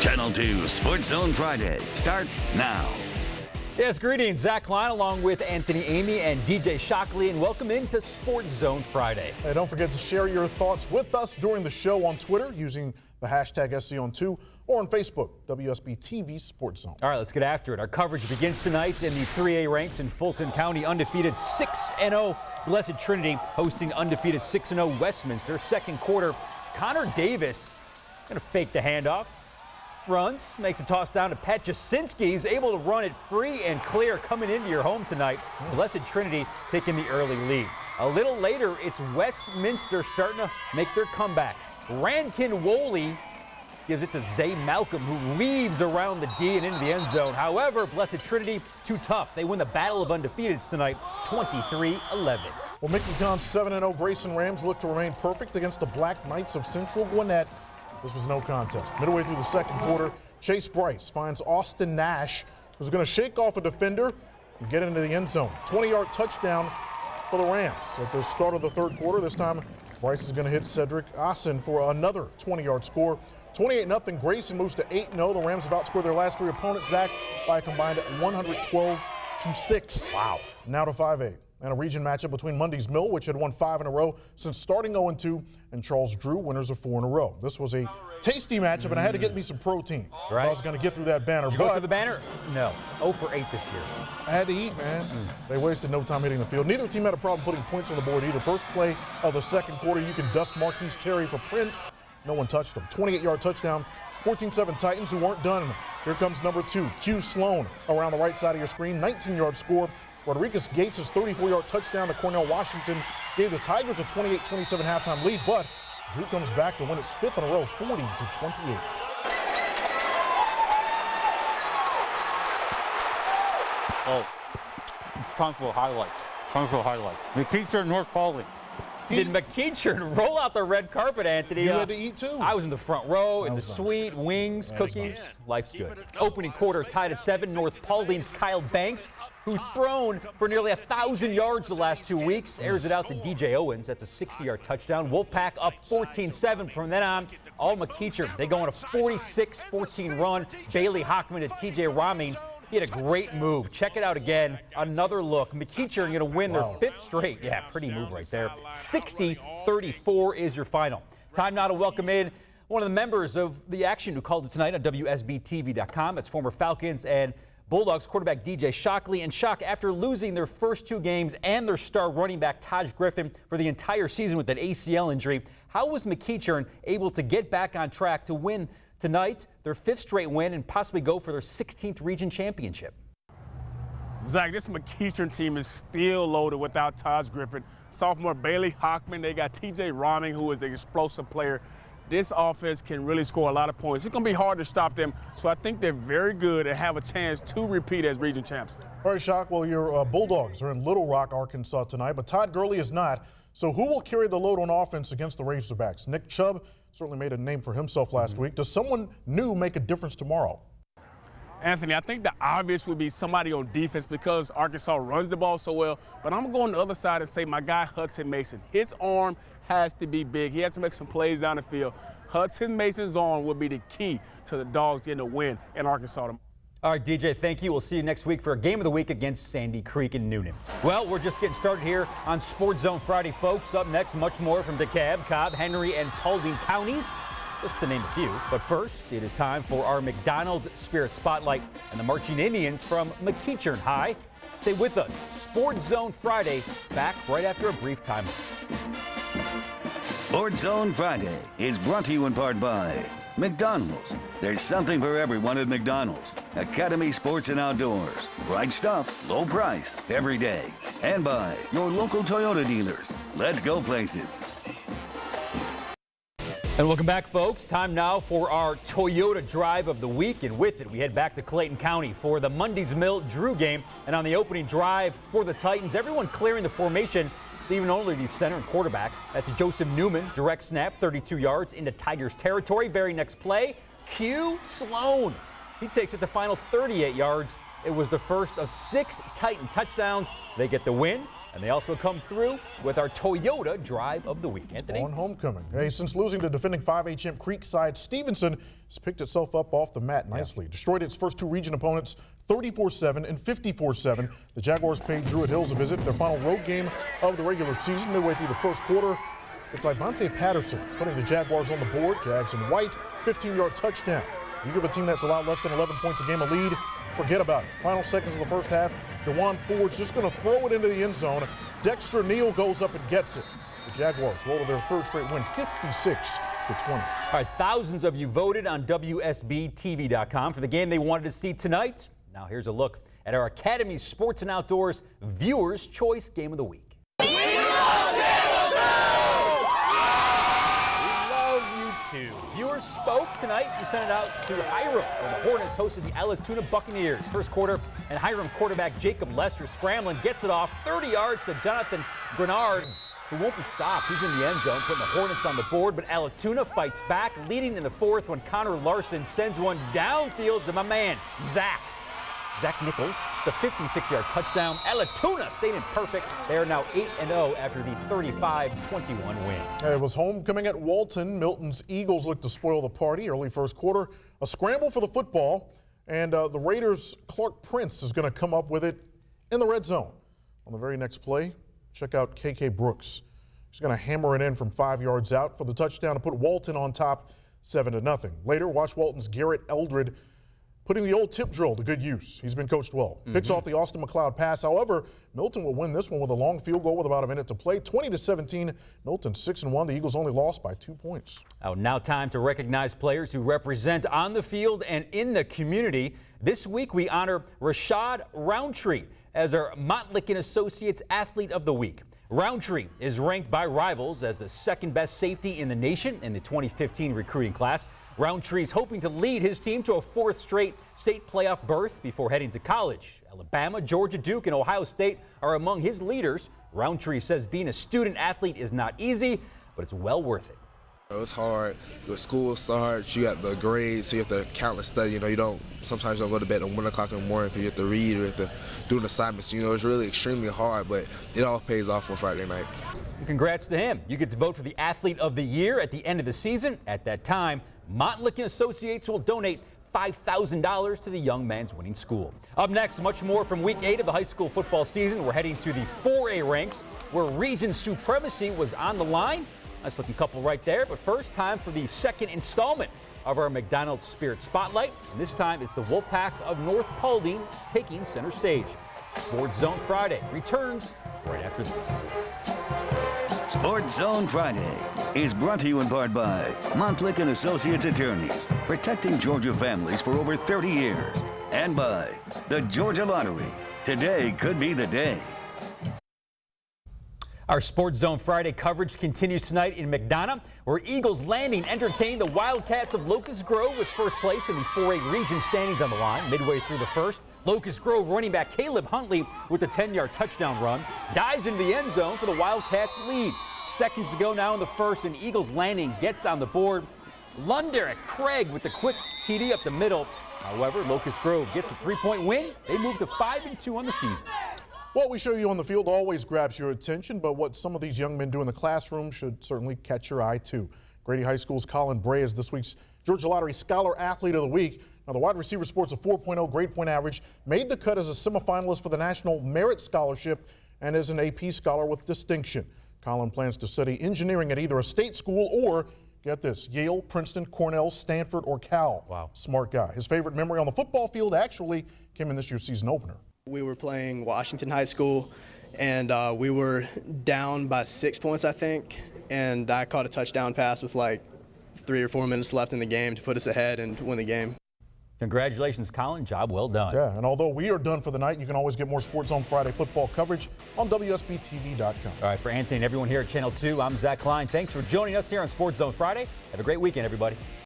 Channel 2 Sports Zone Friday starts now. Yes, greetings. Zach Klein along with Anthony Amy and DJ Shockley, and welcome into Sports Zone Friday. Hey, don't forget to share your thoughts with us during the show on Twitter using the hashtag SZone2 or on Facebook, WSB TV Sports Zone. All right, let's get after it. Our coverage begins tonight in the 3A ranks in Fulton County. Undefeated 6-0 Blessed Trinity hosting undefeated 6-0 Westminster. Second quarter, Connor Davis going to fake the handoff. Runs, makes a toss down to Pat Jasinski. He's able to run it free and clear coming into your home tonight. Blessed Trinity taking the early lead. A little later, it's Westminster starting to make their comeback. Rankin Woley gives it to Zay Malcolm, who weaves around the D and into the end zone. However, Blessed Trinity, too tough. They win the battle of undefeateds tonight, 23-11. Well, Mickey Khan's 7-0 Grayson Rams look to remain perfect against the Black Knights of Central Gwinnett. This was no contest. Midway through the second quarter, Chase Bryce finds Austin Nash, who's going to shake off a defender and get into the end zone. 20-yard touchdown for the Rams. At the start of the third quarter, this time Bryce is going to hit Cedric Asen for another 20-yard score. 28-0. Grayson moves to 8-0. The Rams have outscored their last three opponents, Zach, by a combined 112-6. Wow. Now to 5A. And a region matchup between Mundy's Mill, which had won 5 in a row since starting 0-2, and Charles Drew, winners of 4 in a row. This was a tasty matchup, and I had to get me some protein if I was going to get through that banner. Did you go through the banner? No. 0 for 8 this year. I had to eat, man. They wasted no time hitting the field. Neither team had a problem putting points on the board either. First play of the second quarter, you can dust Marquise Terry for Prince. No one touched him. 28-yard touchdown. 14-7 Titans, who weren't done. Here comes number 2, Q Sloan, around the right side of your screen. 19-yard score. Rodriguez Gates' 34-yard touchdown to Cornell Washington gave the Tigers a 28-27 halftime lead, but Drew comes back to win its 5th in a row, 40-28. Oh, it's time for highlights. McKeecher, North Paulding. Did McKeecher roll out the red carpet, Anthony? You had to eat too. I was in the front row, in the was nice. suite, wings, cookies. Life's good. Opening quarter tied at 7. North Paulding's Kyle Banks, who's thrown for nearly 1,000 yards the last 2 weeks, airs it out to DJ Owens. That's a 60-yard touchdown. Wolfpack up 14-7. From then on, all McKeecher. They go on a 46-14 run. Bailey Hockman to TJ Roming. He had a great move. Check it out again. Another look. McKeecher going to win their 5th straight. Yeah, pretty move right there. 60-34 is your final. Time now to welcome in one of the members of the action who called it tonight on WSBTV.com. It's former Falcons and Bulldogs quarterback DJ Shockley. And Shock, after losing their first 2 games and their star running back Taj Griffin for the entire season with that ACL injury, how was McKeecher able to get back on track to win tonight, their 5th straight win, and possibly go for their 16th region championship? Zach, this McKeecher team is still loaded without Taj Griffin. Sophomore Bailey Hockman, they got TJ Roming, who is an explosive player. This offense can really score a lot of points. It's going to be hard to stop them, so I think they're very good and have a chance to repeat as region champs. All right, Shock, well, your Bulldogs are in Little Rock, Arkansas tonight, but Todd Gurley is not. So who will carry the load on offense against the Razorbacks? Nick Chubb certainly made a name for himself last week. Does someone new make a difference tomorrow? Anthony, I think the obvious would be somebody on defense because Arkansas runs the ball so well. But I'm going to go on the other side and say my guy Hudson Mason. His arm has to be big. He has to make some plays down the field. Hudson Mason's arm will be the key to the Dogs getting a win in Arkansas tomorrow. All right, DJ, thank you. We'll see you next week for a game of the week against Sandy Creek and Noonan. Well, we're just getting started here on Sports Zone Friday, folks. Up next, much more from DeKalb, Cobb, Henry, and Paulding counties, just to name a few. But first, it is time for our McDonald's Spirit Spotlight and the Marching Indians from McKeecher High. Stay with us. Sports Zone Friday, back right after a brief time. Sports Zone Friday is brought to you in part by McDonald's. There's something for everyone at McDonald's. Academy Sports and Outdoors. Right stuff, low price, every day. And by your local Toyota dealers. Let's go places. And welcome back, folks. Time now for our Toyota Drive of the Week. And with it, we head back to Clayton County for the Mundy's Mill Drew game. And on the opening drive for the Titans, everyone clearing the formation, leaving only the center and quarterback. That's Joseph Newman. Direct snap, 32 yards into Tigers territory. Very next play, Q Sloan. He takes it the final 38 yards. It was the first of 6 Titan touchdowns. They get the win And they also come through with our Toyota Drive of the Week. Anthony? On homecoming. Hey, since losing to defending 5A champ Creekside, Stevenson has picked itself up off the mat nicely. Destroyed its first two region opponents 34-7 and 54-7. The Jaguars paid Druid Hills a visit, their final road game of the regular season. Midway through the first quarter, it's Ivante Patterson putting the Jaguars on the board. Jags in white, 15-yard touchdown. You give a team that's allowed less than 11 points a game a lead, forget about it. Final seconds of the first half, DeJuan Ford's just going to throw it into the end zone. Dexter Neal goes up and gets it. The Jaguars roll to their third straight win, 56-20. All right, thousands of you voted on WSBTV.com for the game they wanted to see tonight. Now here's a look at our Academy Sports and Outdoors Viewers' Choice Game of the Week. Viewers spoke tonight. We sent it out to Hiram, where the Hornets hosted the Alatoona Buccaneers. First quarter, and Hiram quarterback Jacob Lester scrambling, gets it off 30 yards to Jonathan Grenard, who won't be stopped. He's in the end zone, putting the Hornets on the board, but Alatoona fights back, leading in the fourth when Connor Larson sends one downfield to my man, Zach Nichols. It's a 56-yard touchdown. Alatoona stayed in perfect. They are now 8-0 after the 35-21 win. It was homecoming at Walton. Milton's Eagles looked to spoil the party early first quarter. A scramble for the football, and the Raiders' Clark Prince is going to come up with it in the red zone. On the very next play, check out KK Brooks. He's going to hammer it in from 5 yards out for the touchdown to put Walton on top 7-0. Later, watch Walton's Garrett Eldred putting the old tip drill to good use. He's been coached well. Picks off the Austin McLeod pass. However, Milton will win this one with a long field goal with about a minute to play. 20-17. Milton 6-1. The Eagles only lost by 2 points. Now time to recognize players who represent on the field and in the community. This week we honor Rashad Roundtree as our Montlick & Associates Athlete of the Week. Roundtree is ranked by Rivals as the second best safety in the nation in the 2015 recruiting class. Roundtree is hoping to lead his team to a fourth straight state playoff berth before heading to college. Alabama, Georgia, Duke, and Ohio State are among his leaders. Roundtree says being a student athlete is not easy, but it's well worth it. It's hard. With school starts, you got the grades, so you have to count and study. Sometimes you don't go to bed at 1 o'clock in the morning because you have to read or you have to do an assignment. So, it's really extremely hard, but it all pays off on Friday night. Congrats to him. You get to vote for the Athlete of the Year at the end of the season. At that time, Montlick & Associates will donate $5,000 to the young man's winning school. Up next, much more from Week 8 of the high school football season. We're heading to the 4A ranks, where region supremacy was on the line. Nice looking couple right there. But first, time for the second installment of our McDonald's Spirit Spotlight. And this time, it's the Wolfpack of North Paulding taking center stage. Sports Zone Friday returns right after this. Sports Zone Friday is brought to you in part by Montlick & Associates Attorneys, protecting Georgia families for over 30 years, and by the Georgia Lottery. Today could be the day. Our Sports Zone Friday coverage continues tonight in McDonough, where Eagles Landing entertained the Wildcats of Locust Grove with first place in the 4A region standings on the line midway through the first. Locust Grove running back Caleb Huntley with a 10-yard touchdown run dives into the end zone for the Wildcats lead. Seconds to go now in the first, and Eagles Landing gets on the board. Lunderick Craig with the quick TD up the middle. However, Locust Grove gets a 3-point win. They move to 5-2 on the season. What we show you on the field always grabs your attention, but what some of these young men do in the classroom should certainly catch your eye too. Grady High School's Colin Bray is this week's Georgia Lottery Scholar Athlete of the Week. Now, the wide receiver sports a 4.0 grade point average, made the cut as a semifinalist for the National Merit Scholarship, and is an AP Scholar with distinction. Colin plans to study engineering at either a state school or, get this, Yale, Princeton, Cornell, Stanford, or Cal. Wow. Smart guy. His favorite memory on the football field actually came in this year's season opener. We were playing Washington High School, and we were down by 6 points, I think, and I caught a touchdown pass with like 3 or 4 minutes left in the game to put us ahead and win the game. Congratulations, Colin. Job well done. Yeah, and although we are done for the night, you can always get more Sports Zone Friday football coverage on WSBTV.com. All right, for Anthony and everyone here at Channel 2, I'm Zach Klein. Thanks for joining us here on Sports Zone Friday. Have a great weekend, everybody.